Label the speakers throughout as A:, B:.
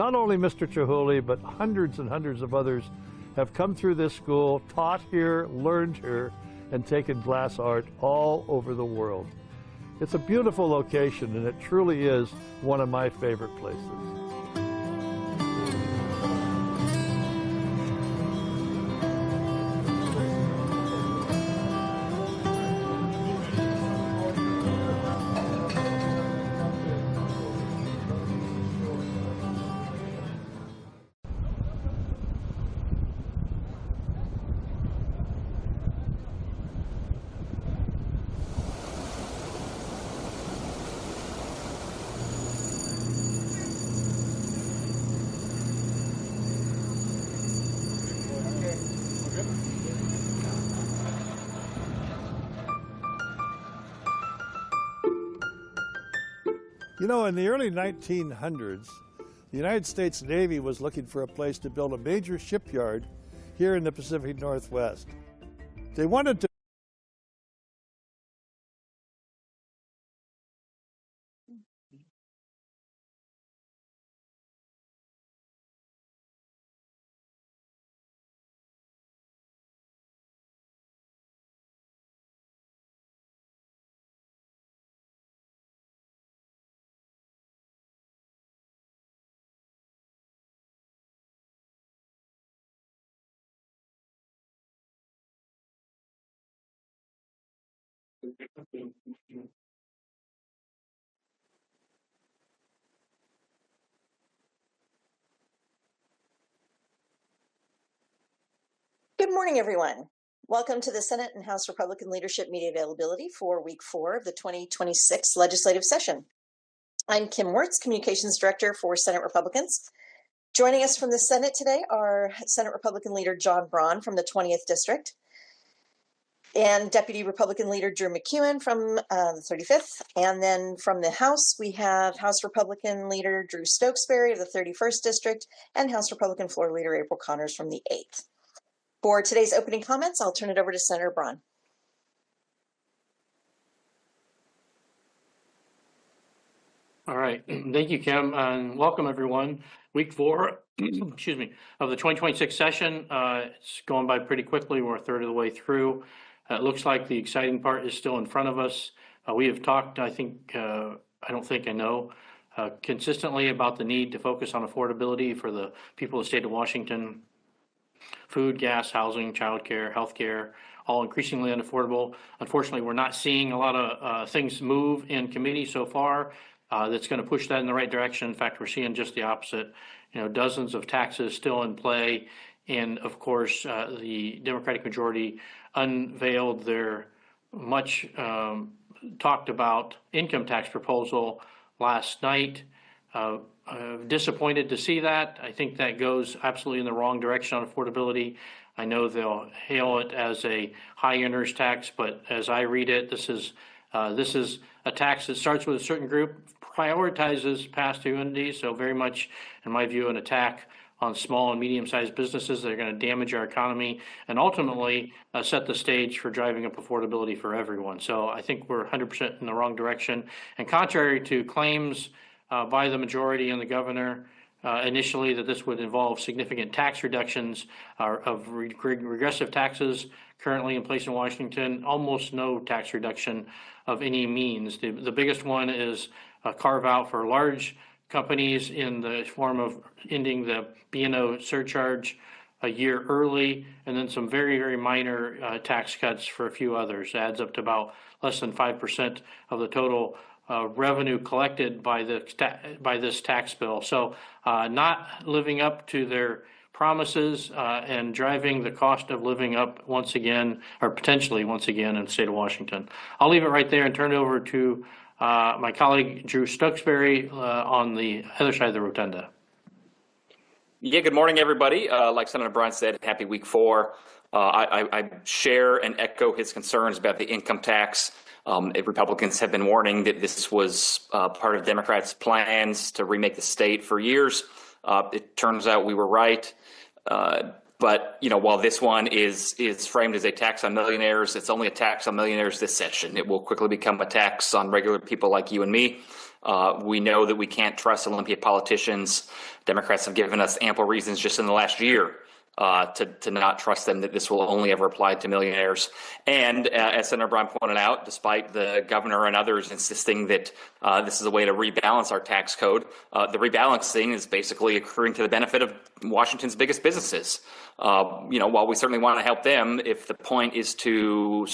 A: Not only Mr. Chihuly, but hundreds and hundreds of others have come through this school, taught here, learned here, and taken glass art all over the world. It's a beautiful location, and it truly is one of my favorite places. You know, in the early 1900s, the United States Navy was looking for a place to build a major shipyard here in the Pacific Northwest. They wanted to
B: Good morning, everyone. Welcome to the Senate and House Republican Leadership Media Availability for Week 4 of the 2026 legislative session. I'm Kim Wirtz, Communications Director for Senate Republicans. Joining us from the Senate today are Senate Republican Leader John Braun from the 20th District and Deputy Republican Leader Drew McEwen from the 35th. And then from the House, we have House Republican Leader Drew Stokesbury of the 31st District and House Republican Floor Leader April Connors from the 8th. For today's opening comments, I'll turn it over to Senator Braun.
C: All right, thank you, Kim, and welcome everyone. Week 4, excuse me, of the 2026 session. It's going by pretty quickly. We're a third of the way through. It looks like the exciting part is still in front of us. We have talked, I know, consistently about the need to focus on affordability for the people of the state of Washington. Food, gas, housing, childcare, healthcare, all increasingly unaffordable. Unfortunately, we're not seeing a lot of things move in committee so far that's going to push that in the right direction. In fact, we're seeing just the opposite. You know, dozens of taxes still in play. And of course, the Democratic majority unveiled their much talked about income tax proposal last night. Disappointed to see that. I think that goes absolutely in the wrong direction on affordability. I know they'll hail it as a high earners tax, but as I read it, this is a tax that starts with a certain group, prioritizes pass-through entities, so very much, in my view, an attack on small and medium-sized businesses that are going to damage our economy and ultimately set the stage for driving up affordability for everyone. So I think we're 100% in the wrong direction. And contrary to claims by the majority and the governor initially that this would involve significant tax reductions of regressive taxes currently in place in Washington, almost no tax reduction of any means. The biggest one is a carve out for large companies in the form of ending the B&O surcharge a year early, and then some very, very minor tax cuts for a few others. It adds up to about less than 5% of the total revenue collected by this tax bill. So not living up to their promises and driving the cost of living up once again, or potentially once again, in the state of Washington. I'll leave it right there and turn it over to my colleague Drew Stokesbury on the other side of the rotunda.
D: Yeah, good morning, everybody. Like Senator Braun said, happy week 4. I share and echo his concerns about the income tax. Republicans have been warning that this was part of Democrats' plans to remake the state for years. It turns out we were right. But you know, while this one is framed as a tax on millionaires, it's only a tax on millionaires this session. It will quickly become a tax on regular people like you and me. We know that we can't trust Olympia politicians. Democrats have given us ample reasons just in the last year to not trust them, that this will only ever apply to millionaires. And as Senator Brown pointed out, despite the governor and others insisting that this is a way to rebalance our tax code, the rebalancing is basically accruing to the benefit of Washington's biggest businesses. While we certainly want to help them, if the point is to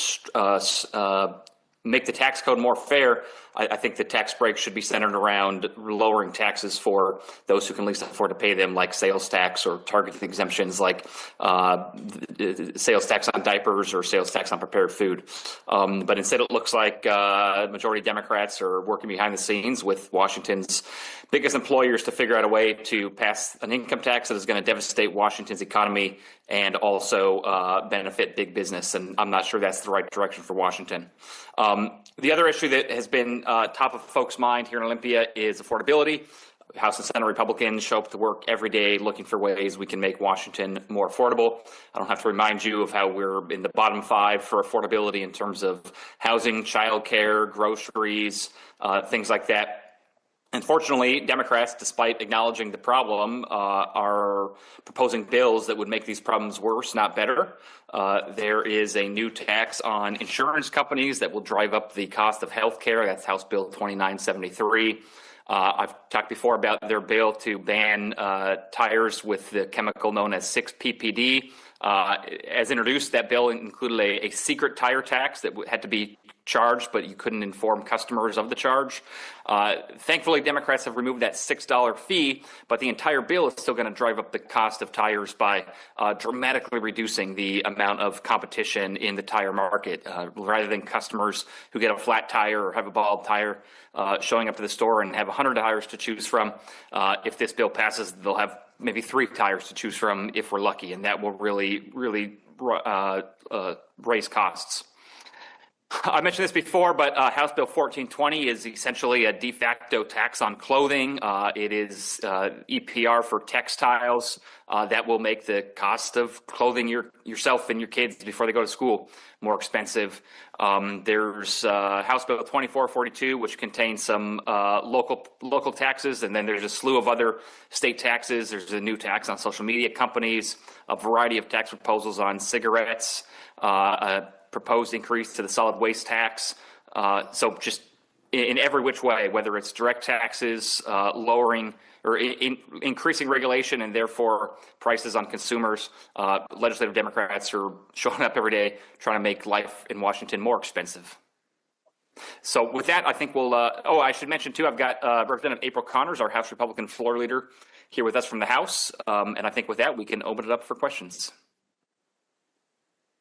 D: make the tax code more fair, I think the tax break should be centered around lowering taxes for those who can least afford to pay them, like sales tax or targeted exemptions like sales tax on diapers or sales tax on prepared food. But instead it looks like majority Democrats are working behind the scenes with Washington's biggest employers to figure out a way to pass an income tax that is going to devastate Washington's economy and also benefit big business. And I'm not sure that's the right direction for Washington. The other issue that has been top of folks' mind here in Olympia is affordability. House and Senate Republicans show up to work every day looking for ways we can make Washington more affordable. I don't have to remind you of how we're in the bottom 5 for affordability in terms of housing, childcare, groceries, things like that. Unfortunately, Democrats, despite acknowledging the problem, are proposing bills that would make these problems worse, not better. There is a new tax on insurance companies that will drive up the cost of health care. That's House Bill 2973. I've talked before about their bill to ban tires with the chemical known as 6-PPD. As introduced, that bill included a secret tire tax that had to be charged, but you couldn't inform customers of the charge. Thankfully, Democrats have removed that $6 fee, but the entire bill is still going to drive up the cost of tires by dramatically reducing the amount of competition in the tire market. Rather than customers who get a flat tire or have a bald tire showing up to the store and have 100 tires to choose from, if this bill passes, they'll have maybe 3 tires to choose from if we're lucky, and that will really raise costs. I mentioned this before, but House Bill 1420 is essentially a de facto tax on clothing. It is EPR for textiles that will make the cost of clothing yourself and your kids before they go to school more expensive. There's House Bill 2442, which contains some local taxes, and then there's a slew of other state taxes. There's a new tax on social media companies, a variety of tax proposals on cigarettes, proposed increase to the solid waste tax. So just in every which way, whether it's direct taxes, lowering or increasing regulation and therefore prices on consumers, legislative Democrats are showing up every day trying to make life in Washington more expensive. So with that, I think we'll, I should mention too, I've got Representative April Connors, our House Republican floor leader, here with us from the House. And I think with that, we can open it up for questions.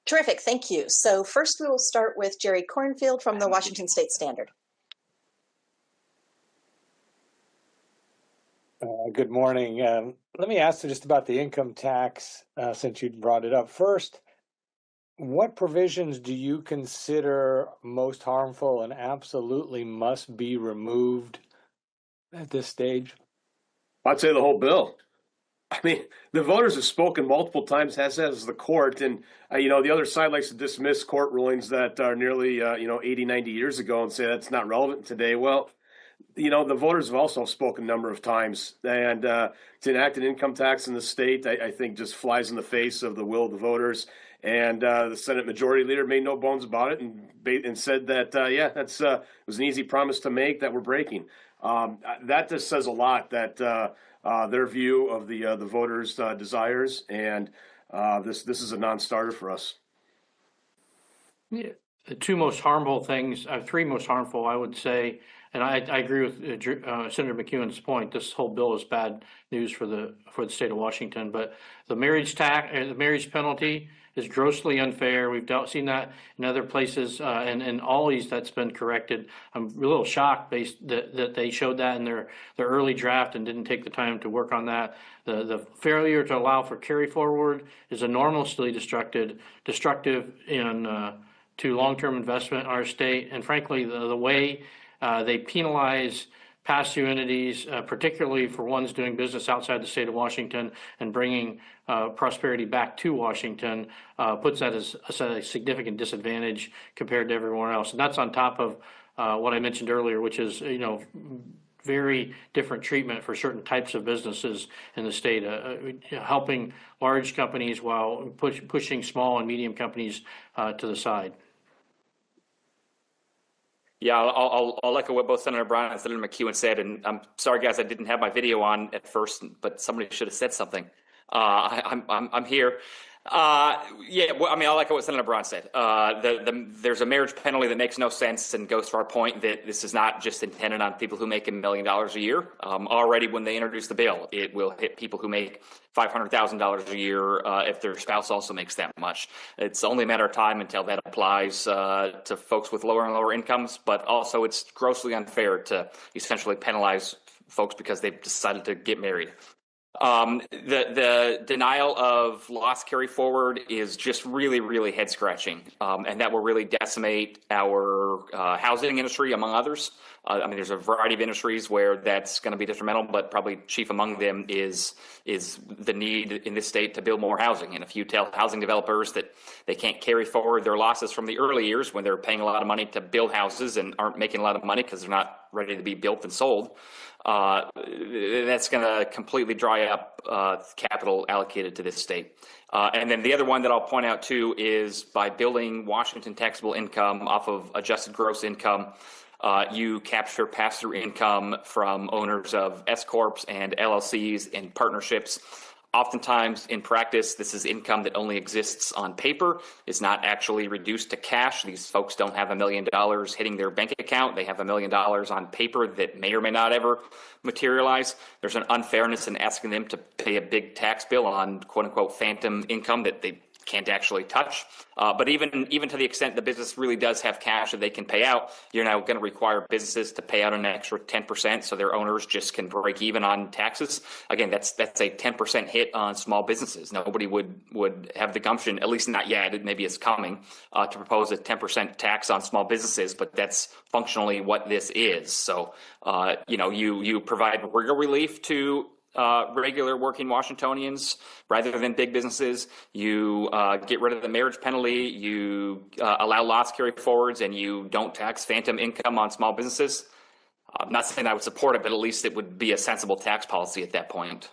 B: Terrific, thank you. So first we will start with Jerry Cornfield from the Washington State Standard.
E: Good morning. Let me ask you just about the income tax, since you brought it up. First, what provisions do you consider most harmful and absolutely must be removed at this stage?
F: I'd say the whole bill. I mean, the voters have spoken multiple times, as has the court. And, the other side likes to dismiss court rulings that are nearly, 80, 90 years ago and say that's not relevant today. Well, the voters have also spoken a number of times. And to enact an income tax in the state, I think just flies in the face of the will of the voters. And the Senate Majority Leader made no bones about it and said that, that's it was an easy promise to make that we're breaking. That just says a lot that their view of the voters' desires, and this is a non-starter for us.
C: Yeah, the two most harmful things, three most harmful, I would say, and I agree with Senator McEwen's point. This whole bill is bad news for the state of Washington. But the marriage tax, the marriage penalty, is grossly unfair. We've seen that in other places, and in Ollie's that's been corrected. I'm a little shocked that they showed that in their early draft and didn't take the time to work on that. The failure to allow for carry forward is enormously destructive to long-term investment in our state. And frankly, the way they penalize pass-through entities, particularly for ones doing business outside the state of Washington and bringing prosperity back to Washington, puts that as a significant disadvantage compared to everyone else. And that's on top of what I mentioned earlier, which is, very different treatment for certain types of businesses in the state, helping large companies while pushing small and medium companies to the side.
D: Yeah, I'll echo what both Senator Brown and Senator McEwen said, and I'm sorry, guys, I didn't have my video on at first, but somebody should have said something. I'm here. Yeah, well, I mean, I like what Senator Brown said. There's a marriage penalty that makes no sense and goes to our point that this is not just intended on people who make $1 million a year. Already when they introduced the bill, it will hit people who make $500,000 a year if their spouse also makes that much. It's only a matter of time until that applies to folks with lower and lower incomes, but also it's grossly unfair to essentially penalize folks because they've decided to get married. The denial of loss carry forward is just really, really head scratching. And that will really decimate our housing industry, among others. I mean, there's a variety of industries where that's going to be detrimental, but probably chief among them is the need in this state to build more housing. And if you tell housing developers that they can't carry forward their losses from the early years when they're paying a lot of money to build houses and aren't making a lot of money because they're not ready to be built and sold, that's going to completely dry up capital allocated to this state. And then the other one that I'll point out too is by building Washington taxable income off of adjusted gross income, you capture pass-through income from owners of S-corps and LLCs and partnerships. Oftentimes in practice, this is income that only exists on paper. It's not actually reduced to cash. These folks don't have $1 million hitting their bank account. They have $1 million on paper that may or may not ever materialize. There's an unfairness in asking them to pay a big tax bill on quote unquote phantom income that they can't actually touch. But even to the extent the business really does have cash that they can pay out, you're now going to require businesses to pay out an extra 10% so their owners just can break even on taxes. Again, that's a 10% hit on small businesses. Nobody would have the gumption, at least not yet, maybe it's coming, to propose a 10% tax on small businesses, but that's functionally what this is. So, you provide real relief to regular working Washingtonians rather than big businesses. You get rid of the marriage penalty, you allow loss carry forwards, and you don't tax phantom income on small businesses. I'm not saying I would support it, but at least it would be a sensible tax policy at that point.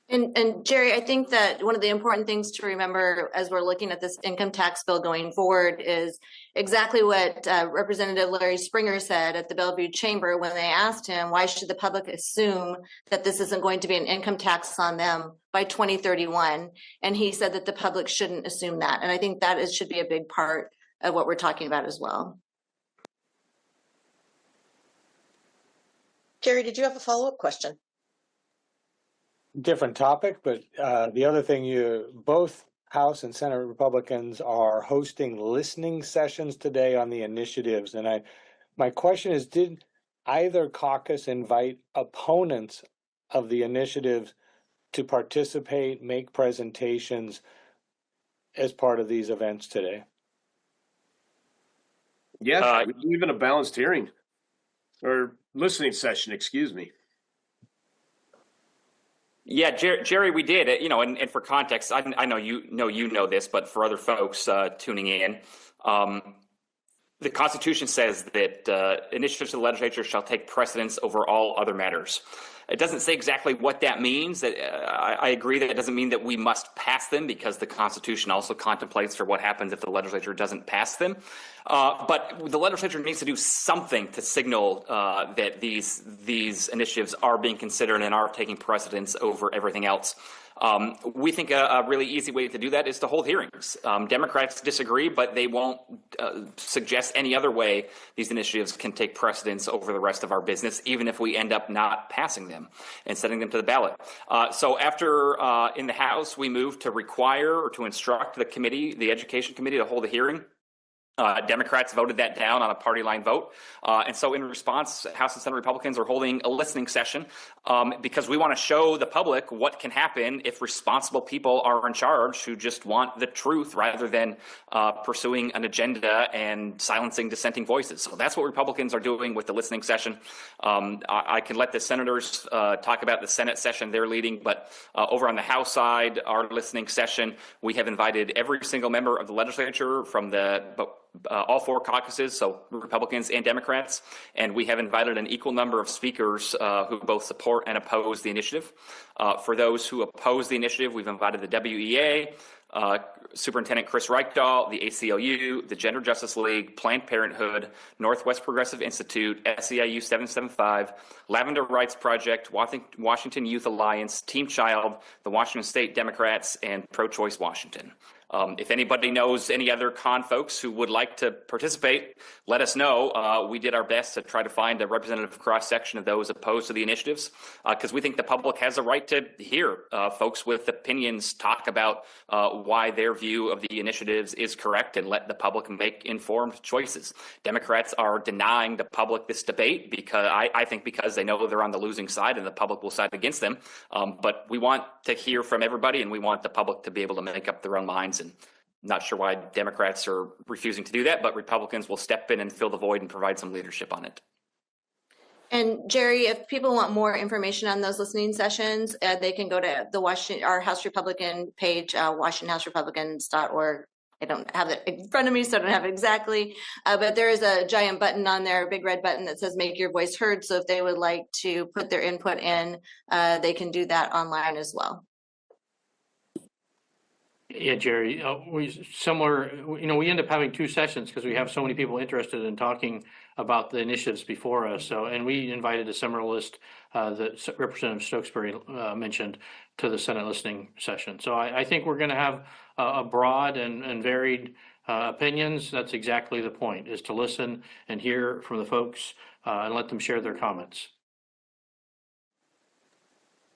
B: And Jerry, I think that one of the important things to remember as we're looking at this income tax bill going forward is exactly what Representative Larry Springer said at the Bellevue Chamber when they asked him, why should the public assume that this isn't going to be an income tax on them by 2031? And he said that the public shouldn't assume that. And I think that should be a big part of what we're talking about as well. Jerry, did you have a follow-up question?
E: Different topic, but the other thing, both House and Senate Republicans are hosting listening sessions today on the initiatives. And my question is, did either caucus invite opponents of the initiatives to participate, make presentations as part of these events today?
F: Yeah, even a balanced hearing or listening session, excuse me.
D: Yeah, Jerry, we did. And for context, I know you know this, but for other folks tuning in, the Constitution says that initiatives of the legislature shall take precedence over all other matters. It doesn't say exactly what that means. I agree that it doesn't mean that we must pass them, because the Constitution also contemplates for what happens if the legislature doesn't pass them. But the legislature needs to do something to signal that these initiatives are being considered and are taking precedence over everything else. We think a really easy way to do that is to hold hearings. Democrats disagree, but they won't suggest any other way these initiatives can take precedence over the rest of our business, even if we end up not passing them and sending them to the ballot. So after in the House, we moved to require or to instruct the committee, the Education Committee, to hold a hearing. Democrats voted that down on a party line vote. And so in response, House and Senate Republicans are holding a listening session because we want to show the public what can happen if responsible people are in charge who just want the truth rather than pursuing an agenda and silencing dissenting voices. So that's what Republicans are doing with the listening session. I can let the senators talk about the Senate session they're leading, but over on the House side, our listening session, we have invited every single member of the legislature from all four caucuses, so Republicans and Democrats, and we have invited an equal number of speakers who both support and oppose the initiative. For those who oppose the initiative, we've invited the WEA, Superintendent Chris Reichdahl, the ACLU, the Gender Justice League, Planned Parenthood, Northwest Progressive Institute, SEIU 775, Lavender Rights Project, Washington Youth Alliance, Team Child, the Washington State Democrats, and Pro-Choice Washington. If anybody knows any other con folks who would like to participate, let us know. We did our best to try to find a representative cross-section of those opposed to the initiatives, because we think the public has a right to hear folks with opinions talk about why their view of the initiatives is correct and let the public make informed choices. Democrats are denying the public this debate because I think because they know they're on the losing side and the public will side against them. But we want to hear from everybody, and we want the public to be able to make up their own minds. And not sure why Democrats are refusing to do that, but Republicans will step in and fill the void and provide some leadership on it.
G: And Jerry, if people want more information on those listening sessions, they can go to our House Republican page, WashingtonHouseRepublicans.org. I don't have it in front of me, so I don't have it exactly, but there is a giant button on there, a big red button that says make your voice heard. So if they would like to put their input in, they can do that online as well.
C: Yeah, Jerry, we end up having two sessions because we have so many people interested in talking about the initiatives before us. So, and we invited a similar list that Representative Stokesbury mentioned to the Senate listening session. So I think we're going to have a broad and varied opinions. That's exactly the point, is to listen and hear from the folks and let them share their comments.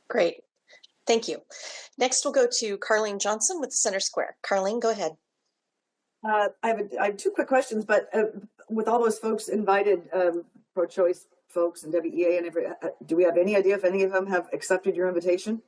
B: Great. Thank you. Next, we'll go to Carlene Johnson with Center Square. Carlene, go ahead.
H: I have two quick questions, but with all those folks invited, pro-choice folks and WEA and do we have any idea if any of them have accepted your invitation?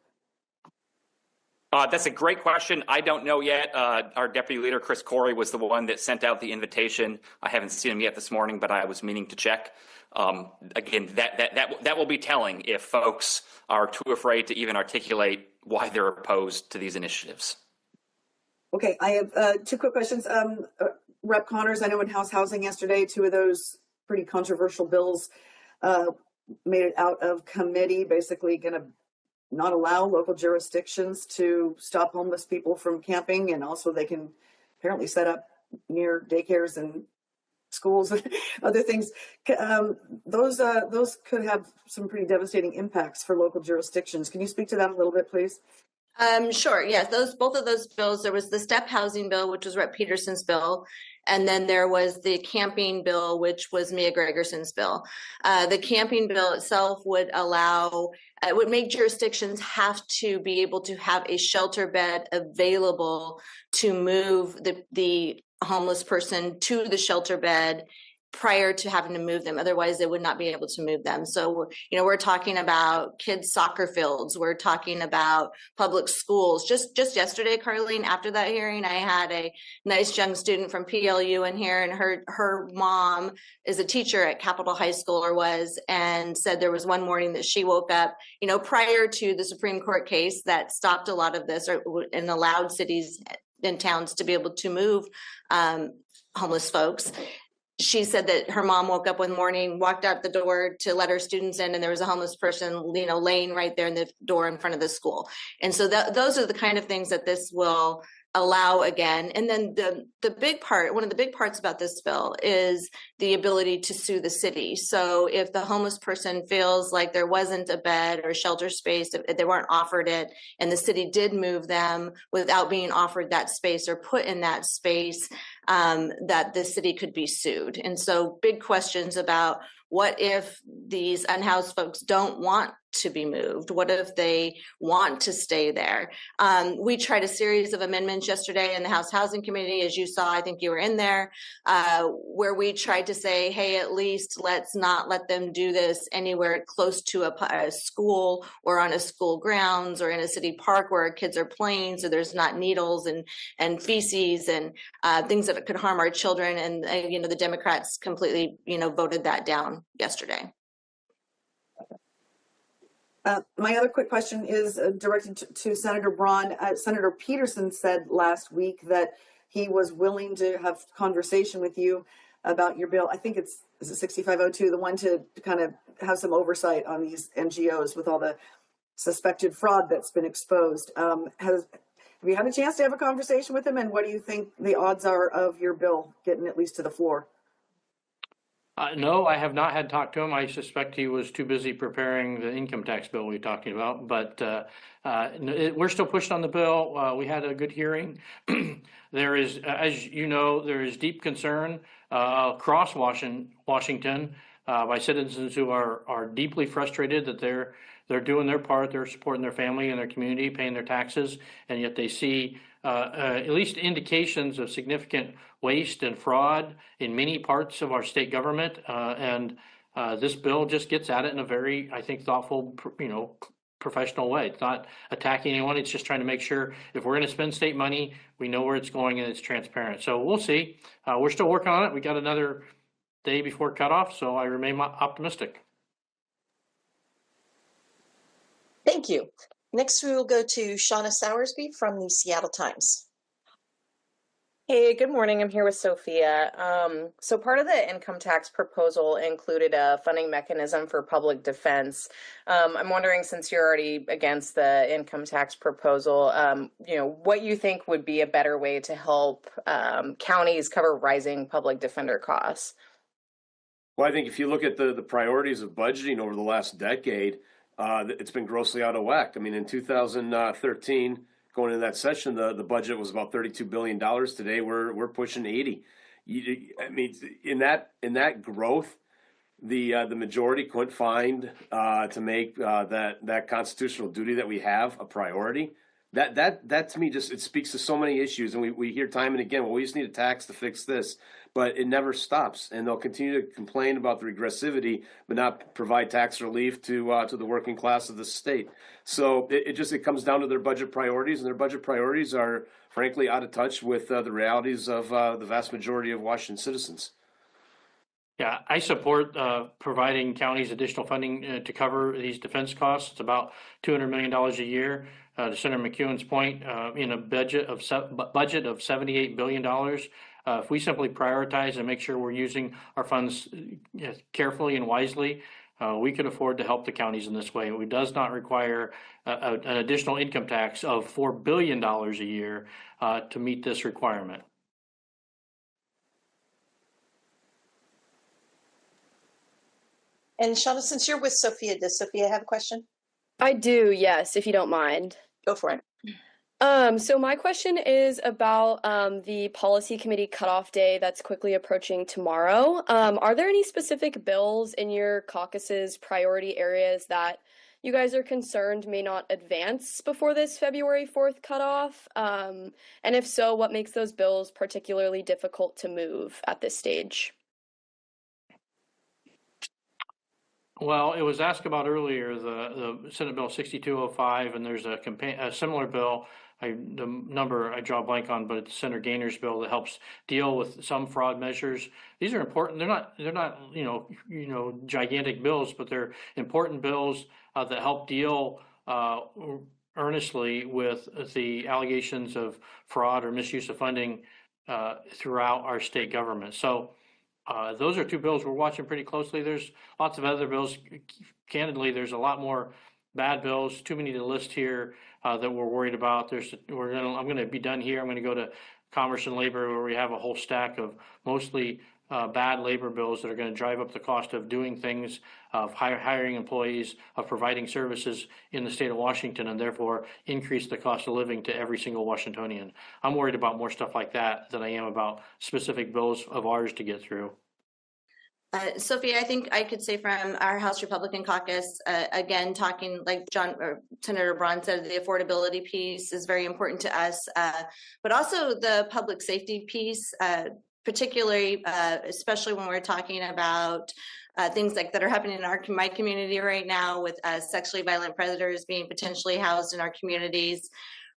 D: That's a great question. I don't know yet. Our deputy leader, Chris Corey, was the one that sent out the invitation. I haven't seen him yet this morning, but I was meaning to check. Again, that will be telling if folks are too afraid to even articulate why they're opposed to these initiatives.
H: Okay, I have two quick questions. Rep. Connors, I know in House Housing yesterday, two of those pretty controversial bills made it out of committee, basically going to not allow local jurisdictions to stop homeless people from camping, and also they can apparently set up near daycares and schools and other things. Those could have some pretty devastating impacts for local jurisdictions. Can you speak to that a little bit, please?
G: Sure. Yes, both of those bills. There was the STEP housing bill, which was Rep. Peterson's bill, and then there was the camping bill, which was Mia Gregerson's bill. The camping bill itself would make jurisdictions have to be able to have a shelter bed available to move the homeless person to the shelter bed prior to having to move them. Otherwise, they would not be able to move them. So, we're talking about kids' soccer fields. We're talking about public schools. Just yesterday, Carlene, after that hearing, I had a nice young student from PLU in here, and her mom is a teacher at Capitol High School, or was, and said there was one morning that she woke up, prior to the Supreme Court case that stopped a lot of this and allowed cities and towns to be able to move homeless folks. She said that her mom woke up one morning, walked out the door to let her students in, and there was a homeless person, laying right there in the door in front of the school. And so those are the kind of things that this will allow again. And then one of the big parts about this bill is the ability to sue the city. So if the homeless person feels like there wasn't a bed or shelter space, if they weren't offered it, and the city did move them without being offered that space or put in that space, that the city could be sued. And so big questions about what if these unhoused folks don't want to be moved? What if they want to stay there? We tried a series of amendments yesterday in the House Housing Committee, as you saw, I think you were in there, where we tried to say, hey, at least let's not let them do this anywhere close to a school or on a school grounds or in a city park where kids are playing, so there's not needles and feces and things that could harm our children. And the Democrats completely voted that down yesterday.
H: My other quick question is directed to Senator Braun. Senator Peterson said last week that he was willing to have conversation with you about your bill. I think is it 6502, the one to kind of have some oversight on these NGOs with all the suspected fraud that's been exposed. Have you had a chance to have a conversation with him, and what do you think the odds are of your bill getting at least to the floor?
C: No, I have not had talked to him. I suspect he was too busy preparing the income tax bill we're talking about, but we're still pushing on the bill. We had a good hearing. There is, as you know, there is deep concern across Washington by citizens who are deeply frustrated that they're doing their part, they're supporting their family and their community, paying their taxes, and yet they see at least indications of significant waste and fraud in many parts of our state government. And this bill just gets at it in a very, I think, thoughtful, professional way. It's not attacking anyone. It's just trying to make sure if we're going to spend state money, we know where it's going and it's transparent. So we'll see. We're still working on it. We got another day before cutoff, so I remain optimistic.
B: Thank you. Next, we will go to Shauna Sowersby from the Seattle Times.
I: Hey, good morning. I'm here with Sophia. So part of the income tax proposal included a funding mechanism for public defense. I'm wondering, since you're already against the income tax proposal, what you think would be a better way to help counties cover rising public defender costs?
F: Well, I think if you look at the priorities of budgeting over the last decade, it's been grossly out of whack. I mean, in 2013, going into that session, the budget was about $32 billion. Today, we're pushing 80. I mean, in that growth, the majority couldn't find to make that constitutional duty that we have a priority. That to me just, it speaks to so many issues, and we hear time and again, well, we just need a tax to fix this, but it never stops, and they'll continue to complain about the regressivity, but not provide tax relief to the working class of the state. So it comes down to their budget priorities, and their budget priorities are frankly out of touch with the realities of the vast majority of Washington citizens.
C: Yeah, I support providing counties additional funding to cover these defense costs. It's about $200 million a year. To Senator McEwen's point, in a budget of $78 billion, if we simply prioritize and make sure we're using our funds carefully and wisely, we could afford to help the counties in this way. It does not require an additional income tax of $4 billion a year to meet this requirement.
B: And Shauna, since you're with Sophia, does Sophia have a question?
J: I do, yes, if you don't mind.
B: Go for it.
J: So my question is about the policy committee cutoff day that's quickly approaching tomorrow. Are there any specific bills in your caucus's priority areas that you guys are concerned may not advance before this February 4th cutoff? And if so, what makes those bills particularly difficult to move at this stage?
C: Well, it was asked about earlier, the Senate Bill 6205, and there's a similar bill. The number I draw a blank on, but it's Senator Gaynor's bill that helps deal with some fraud measures. These are important. They're not gigantic bills, but they're important bills that help deal earnestly with the allegations of fraud or misuse of funding throughout our state government. So those are two bills we're watching pretty closely. There's lots of other bills. Candidly, there's a lot more bad bills, too many to list here that we're worried about. I'm going to be done here. I'm going to go to Commerce and Labor, where we have a whole stack of mostly bad labor bills that are going to drive up the cost of doing things, of hiring employees, of providing services in the state of Washington, and therefore increase the cost of living to every single Washingtonian. I'm worried about more stuff like that than I am about specific bills of ours to get through.
G: Sophia, I think I could say from our House Republican caucus, again, talking like Senator Braun said, the affordability piece is very important to us, but also the public safety piece, particularly, especially when we're talking about things like that are happening in my community right now with sexually violent predators being potentially housed in our communities.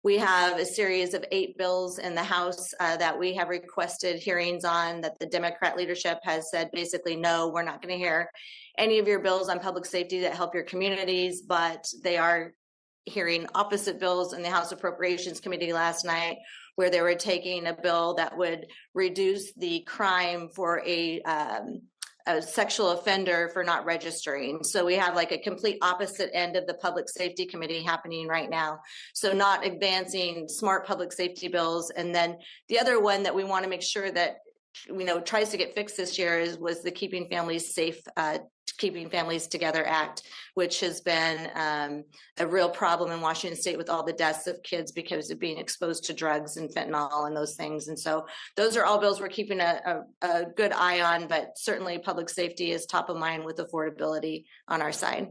G: We have a series of 8 bills in the House that we have requested hearings on, that the Democrat leadership has said basically, no, we're not going to hear any of your bills on public safety that help your communities, but they are hearing opposite bills in the House Appropriations Committee last night, where they were taking a bill that would reduce the crime for a sexual offender for not registering. So we have like a complete opposite end of the Public Safety Committee happening right now. So not advancing smart public safety bills. And then the other one that we want to make sure that tries to get fixed this year was the Keeping Families Safe, Keeping Families Together Act, which has been a real problem in Washington State with all the deaths of kids because of being exposed to drugs and fentanyl and those things. And so those are all bills we're keeping a good eye on, but certainly public safety is top of mind with affordability on our side.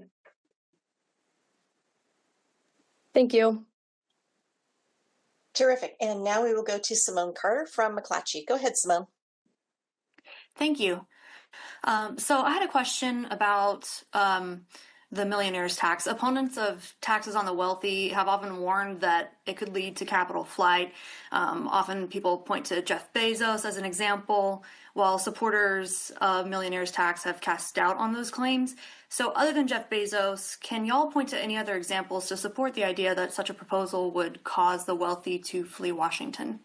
J: Thank you.
B: Terrific. And now we will go to Simone Carter from McClatchy. Go ahead, Simone.
K: Thank you. So I had a question about the millionaire's tax. Opponents of taxes on the wealthy have often warned that it could lead to capital flight. Often people point to Jeff Bezos as an example, while supporters of millionaire's tax have cast doubt on those claims. So other than Jeff Bezos, can y'all point to any other examples to support the idea that such a proposal would cause the wealthy to flee Washington?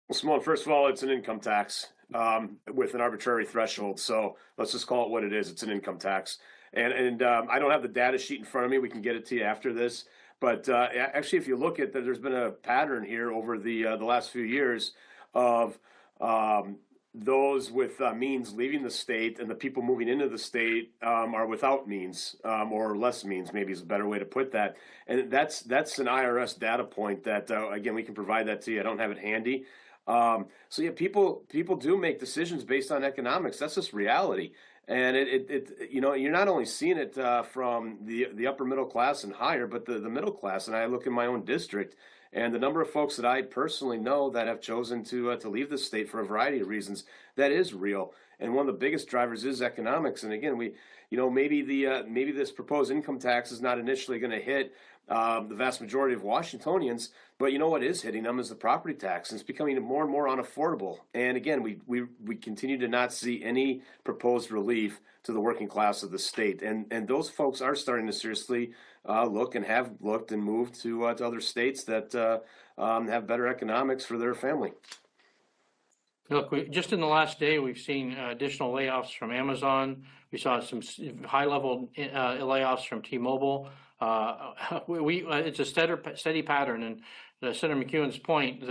F: Well, Simone, first of all, it's an income tax with an arbitrary threshold. So let's just call it what it is. It's an income tax. And I don't have the data sheet in front of me. We can get it to you after this. But actually, if you look at that, there's been a pattern here over the last few years of those with means leaving the state, and the people moving into the state are without means or less means, maybe is a better way to put that. And that's an IRS data point that, again, we can provide that to you. I don't have it handy. So yeah, people do make decisions based on economics. That's just reality. And you're not only seeing it from the upper middle class and higher, but the middle class. And I look in my own district, and the number of folks that I personally know that have chosen to leave the state for a variety of reasons, that is real. And one of the biggest drivers is economics. And again, maybe this proposed income tax is not initially going to hit the vast majority of Washingtonians, but what is hitting them is the property tax, and it's becoming more and more unaffordable. And again, we continue to not see any proposed relief to the working class of the state, and those folks are starting to seriously look and have looked and moved to other states that have better economics for their family.
C: Look, just in the last day, we've seen additional layoffs from Amazon. We saw some high-level layoffs from T-Mobile. It's a steady pattern, and Senator McEwen's point,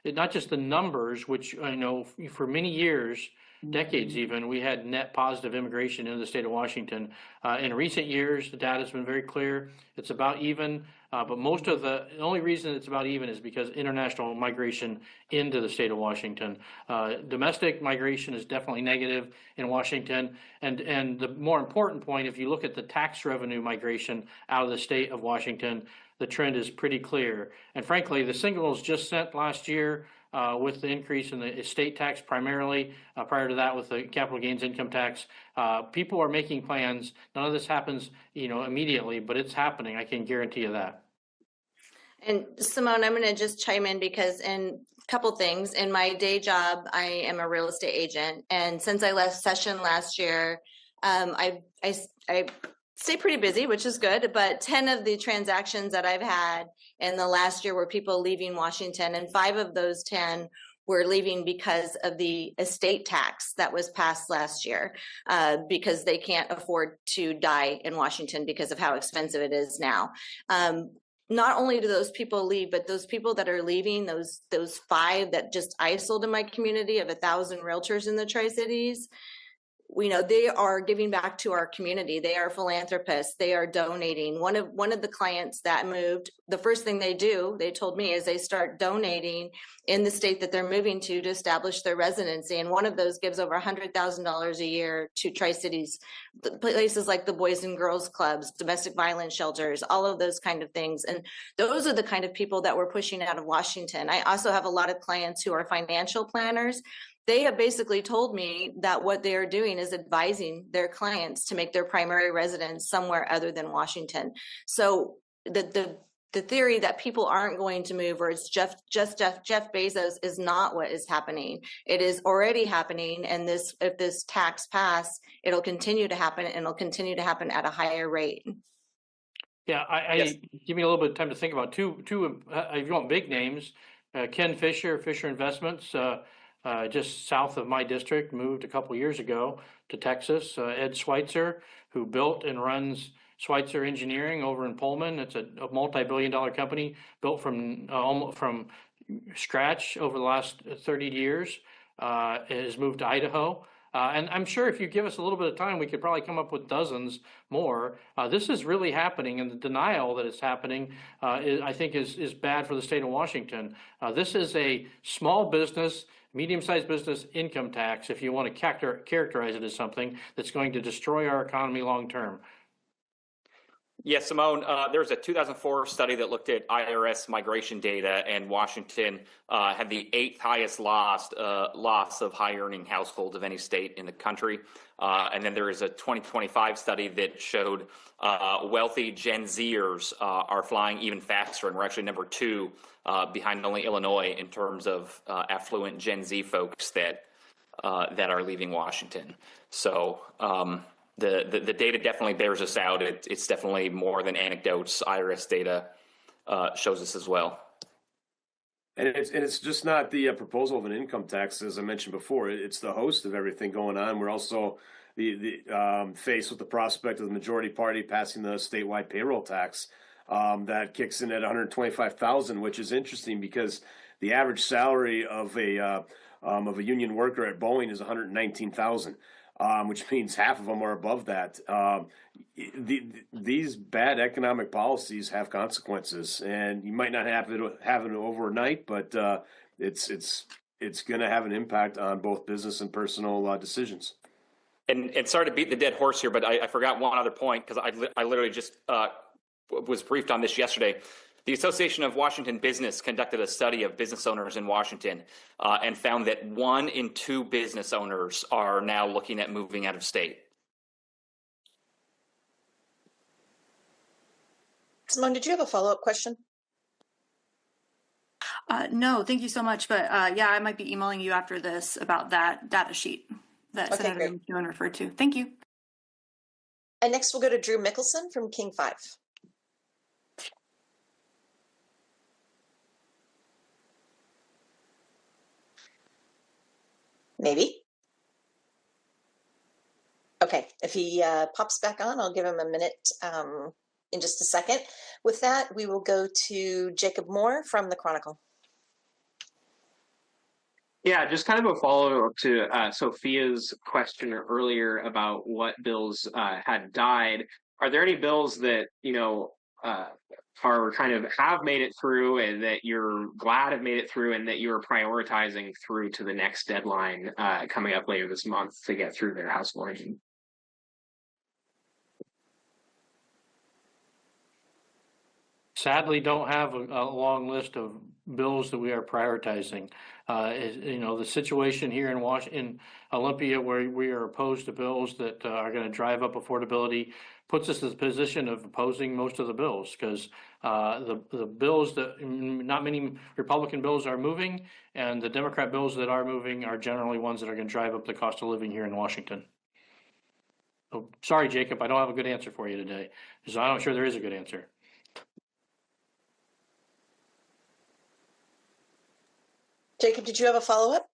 C: not just the numbers, which I know for many years, decades even, we had net positive immigration into the state of Washington. In recent years, the data has been very clear. It's about even, but the only reason it's about even is because international migration into the state of Washington. Domestic migration is definitely negative in Washington. And the more important point, if you look at the tax revenue migration out of the state of Washington, the trend is pretty clear. And frankly, the signals just sent last year with the increase in the estate tax primarily, prior to that with the capital gains income tax, people are making plans. None of this happens, immediately, but it's happening. I can guarantee you that.
G: And Simone, I'm going to just chime in because in a couple things. In my day job, I am a real estate agent. And since I left session last year, I stay pretty busy, which is good, but 10 of the transactions that I've had in the last year were people leaving Washington, and 5 of those 10 were leaving because of the estate tax that was passed last year, because they can't afford to die in Washington because of how expensive it is now. Not only do those people leave, but those people that are leaving, those 5 that just I sold in my community of 1,000 realtors in the Tri-Cities, they are giving back to our community. They are philanthropists. They are donating. One of the clients that moved, the first thing they do, they told me, is they start donating in the state that they're moving to establish their residency. And one of those gives over $100,000 a year to Tri-Cities, places like the Boys and Girls Clubs, domestic violence shelters, all of those kind of things. And those are the kind of people that we're pushing out of Washington. I also have a lot of clients who are financial planners. They have basically told me that what they are doing is advising their clients to make their primary residence somewhere other than Washington. So the theory that people aren't going to move, or it's Jeff Bezos, is not what is happening. It is already happening, and if this tax passes, it'll continue to happen, and it'll continue to happen at a higher rate.
C: Yeah,
D: Yes.
C: give me a little bit of time to think about two. If you want big names, Ken Fisher, Fisher Investments, just south of my district, moved a couple years ago to Texas. Ed Schweitzer, who built and runs Schweitzer Engineering over in Pullman. It's a multi-billion-dollar company built from scratch over the last 30 years. Has moved to Idaho. And I'm sure if you give us a little bit of time, we could probably come up with dozens more. This is really happening, and the denial that it's happening, I think, is bad for the state of Washington. This is a small business, medium-sized business income tax, if you want to characterize it as something that's going to destroy our economy long-term.
D: Yes, Simone, there was a 2004 study that looked at IRS migration data, and Washington had the 8th highest loss of high-earning households of any state in the country. And then there is a 2025 study that showed wealthy Gen Zers are flying even faster, and we're actually number 2 behind only Illinois in terms of affluent Gen Z folks that are leaving Washington. So the data definitely bears us out. It's definitely more than anecdotes. IRS data shows us as well.
F: And it's just not the proposal of an income tax, as I mentioned before. It's the host of everything going on. We're also faced with the prospect of the majority party passing the statewide payroll tax that kicks in at $125,000, which is interesting because the average salary of a union worker at Boeing is $119,000. Which means half of them are above that. These bad economic policies have consequences, and you might not have it overnight, but it's going to have an impact on both business and personal decisions.
D: And sorry to beat the dead horse here, but I forgot one other point because I literally just was briefed on this yesterday. The Association of Washington Business conducted a study of business owners in Washington and found that 1 in 2 business owners are now looking at moving out of state.
B: Simone, did you have a follow-up question?
K: No, thank you so much. But yeah, I might be emailing you after this about that data sheet that Senator McEwen referred to. Thank you.
B: And next we'll go to Drew Mickelson from King 5. Maybe. Okay, if he pops back on, I'll give him a minute in just a second. With that, we will go to Jacob Moore from the Chronicle.
L: Yeah, just kind of a follow-up to Sophia's question earlier about what bills had died. Are there any bills that, are kind of have made it through and that you're glad have made it through and that you're prioritizing through to the next deadline coming up later this month to get through their House version?
C: Sadly, don't have a long list of bills that we are prioritizing. The situation here in Olympia, where we are opposed to bills that are going to drive up affordability, puts us in the position of opposing most of the bills because the bills that not many Republican bills are moving, and the Democrat bills that are moving are generally ones that are going to drive up the cost of living here in Washington. So, sorry, Jacob, I don't have a good answer for you today, because I'm not sure there is a good answer.
B: Jacob, did you have a follow-up?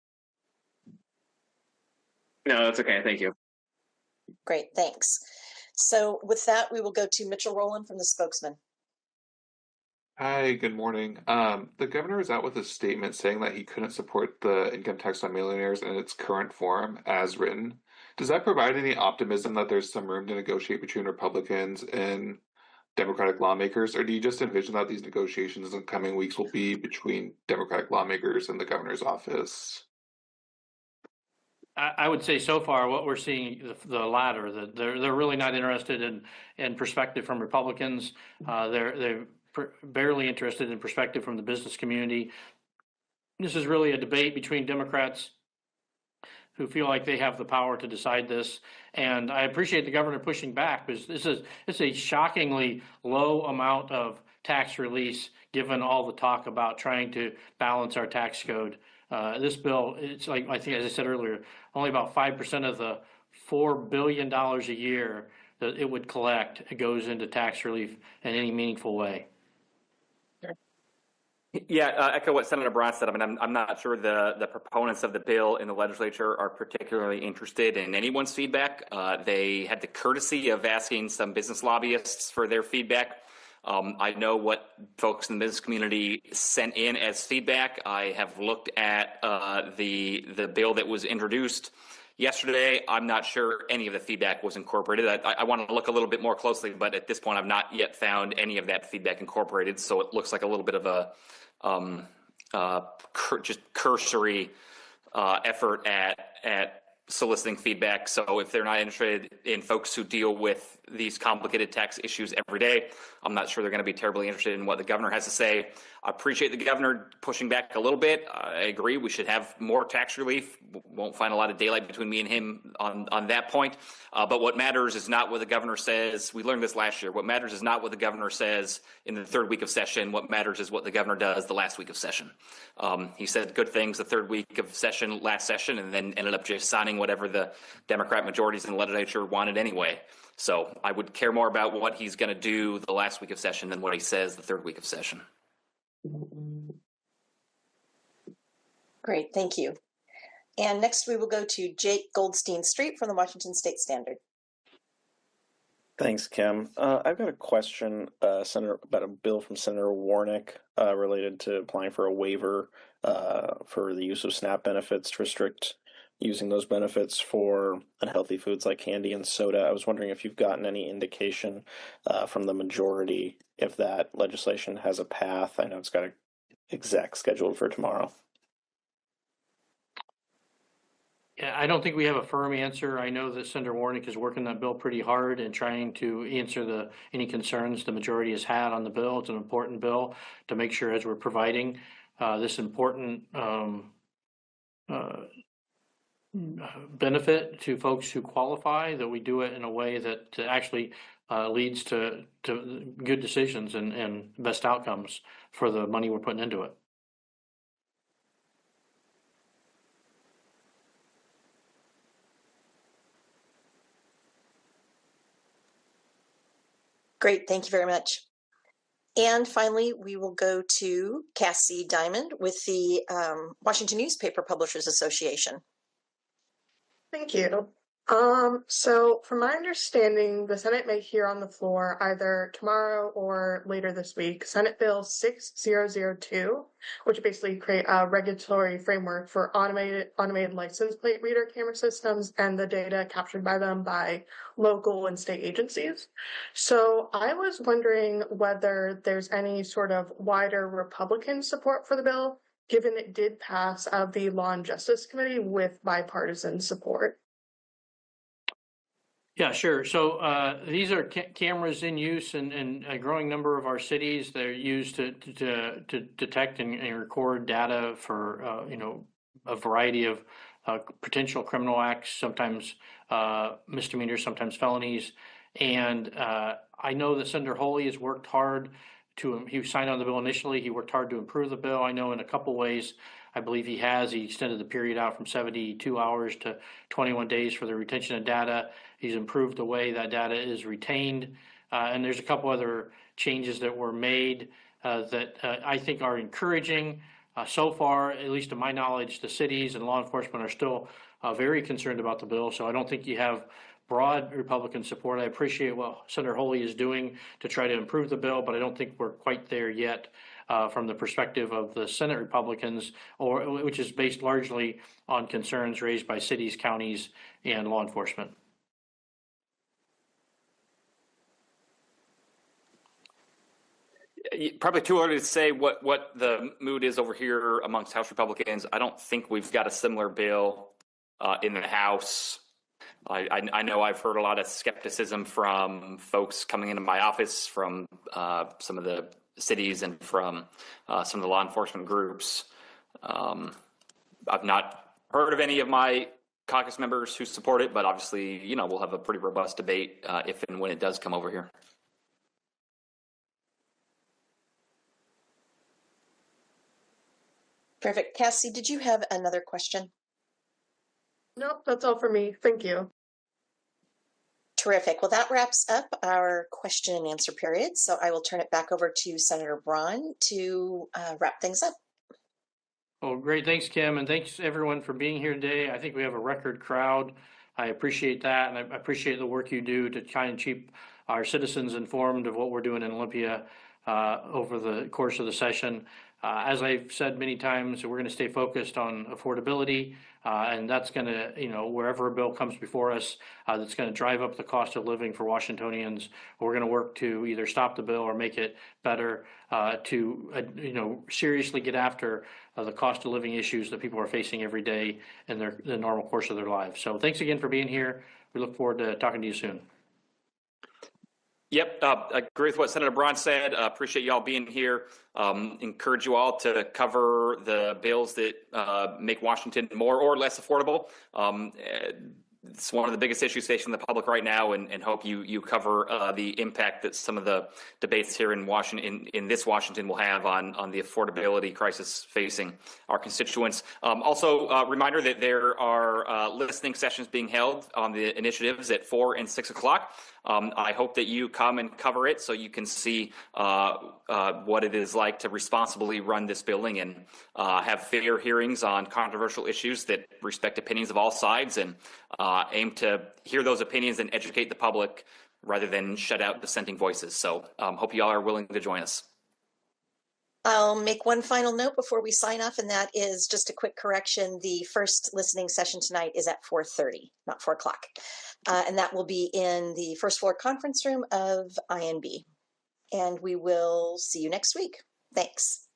L: No, that's okay. Thank you.
B: Great, thanks. So with that, we will go to Mitchell Rowland from the Spokesman.
M: Hi, good morning. The governor is out with a statement saying that he couldn't support the income tax on millionaires in its current form as written. Does that provide any optimism that there's some room to negotiate between Republicans and Democratic lawmakers, or do you just envision that these negotiations in the coming weeks will be between Democratic lawmakers and the governor's office?
C: I would say so far what we're seeing the latter, that they're really not interested in perspective from Republicans. They're barely interested in perspective from the business community. This is really a debate between Democrats who feel like they have the power to decide this. And I appreciate the governor pushing back, because it's a shockingly low amount of tax release given all the talk about trying to balance our tax code. This bill, it's like, I think, as I said earlier, only about 5% of the $4 billion a year that it would collect goes into tax relief in any meaningful way.
D: Yeah, echo what Senator Braun said. I mean, I'm not sure the proponents of the bill in the legislature are particularly interested in anyone's feedback. They had the courtesy of asking some business lobbyists for their feedback. I know what folks in the business community sent in as feedback. I have looked at the bill that was introduced yesterday. I'm not sure any of the feedback was incorporated. I want to look a little bit more closely, but at this point, I've not yet found any of that feedback incorporated. So it looks like a little bit of a just cursory effort at soliciting feedback. So if they're not interested in folks who deal with these complicated tax issues every day, I'm not sure they're going to be terribly interested in what the governor has to say. I appreciate the governor pushing back a little bit. I agree we should have more tax relief. Won't find a lot of daylight between me and him on that point. But what matters is not what the governor says. We learned this last year. What matters is not what the governor says in the third week of session. What matters is what the governor does the last week of session. He said good things the third week of session, last session, and then ended up just signing whatever the Democrat majorities in the legislature wanted anyway. So I would care more about what he's going to do the last week of session than what he says the third week of session.
B: Great, thank you. And next we will go to Jake Goldstein-Street from the Washington State Standard.
N: Thanks, Kim. I've got a question, Senator, about a bill from Senator Warnick related to applying for a waiver for the use of SNAP benefits to restrict using those benefits for unhealthy foods like candy and soda. I was wondering if you've gotten any indication from the majority if that legislation has a path. I know it's got an exec scheduled for tomorrow.
C: Yeah, I don't think we have a firm answer. I know that Senator Warnick is working that bill pretty hard and trying to answer any concerns the majority has had on the bill. It's an important bill to make sure as we're providing this important benefit to folks who qualify, that we do it in a way that actually leads to good decisions and best outcomes for the money we're putting into it.
B: Great, thank you very much. And finally, we will go to Cassie Diamond with the Washington Newspaper Publishers Association.
O: Thank you. So from my understanding, the Senate may hear on the floor either tomorrow or later this week, Senate Bill 6002, which basically create a regulatory framework for automated license plate reader camera systems and the data captured by them by local and state agencies. So I was wondering whether there's any sort of wider Republican support for the bill, given it did pass out of the Law and Justice Committee with bipartisan support.
C: Yeah, sure. So these are cameras in use in a growing number of our cities. They're used to detect and record data for a variety of potential criminal acts, sometimes misdemeanors, sometimes felonies. And I know that Senator Holy has worked hard he signed on the bill initially. He worked hard to improve the bill. I know in a couple ways. I believe he has. He extended the period out from 72 hours to 21 days for the retention of data. He's improved the way that data is retained. And there's a couple other changes that were made that I think are encouraging. So far, at least to my knowledge, the cities and law enforcement are still very concerned about the bill. So I don't think you have broad Republican support. I appreciate what Senator Holy is doing to try to improve the bill, but I don't think we're quite there yet from the perspective of the Senate Republicans, which is based largely on concerns raised by cities, counties, and law enforcement.
D: Probably too early to say what the mood is over here amongst House Republicans. I don't think we've got a similar bill in the House. I know I've heard a lot of skepticism from folks coming into my office, from some of the cities and from some of the law enforcement groups. I've not heard of any of my caucus members who support it, but obviously, we'll have a pretty robust debate if and when it does come over here.
B: Perfect. Cassie, did you have another question?
O: Nope, that's all for me. Thank you.
B: Terrific. Well, that wraps up our question and answer period. So I will turn it back over to Senator Braun to wrap things up.
C: Oh, great. Thanks, Kim. And thanks everyone for being here today. I think we have a record crowd. I appreciate that. And I appreciate the work you do to try and keep our citizens informed of what we're doing in Olympia over the course of the session. As I've said many times, we're going to stay focused on affordability, and that's going to, wherever a bill comes before us that's going to drive up the cost of living for Washingtonians, we're going to work to either stop the bill or make it better to, seriously get after the cost of living issues that people are facing every day in the normal course of their lives. So thanks again for being here. We look forward to talking to you soon.
D: Yep, I agree with what Senator Braun said. Appreciate you all being here. Encourage you all to cover the bills that make Washington more or less affordable. It's one of the biggest issues facing the public right now, and hope you cover the impact that some of the debates here in Washington, in this Washington, will have on the affordability crisis facing our constituents. Also, reminder that there are listening sessions being held on the initiatives at 4 and 6 o'clock. I hope that you come and cover it so you can see what it is like to responsibly run this building and have fair hearings on controversial issues that respect opinions of all sides, and aim to hear those opinions and educate the public rather than shut out dissenting voices. So hope you all are willing to join us.
B: I'll make one final note before we sign off, and that is just a quick correction. The first listening session tonight is at 4:30, not 4 o'clock. And that will be in the first floor conference room of INB. And we will see you next week. Thanks.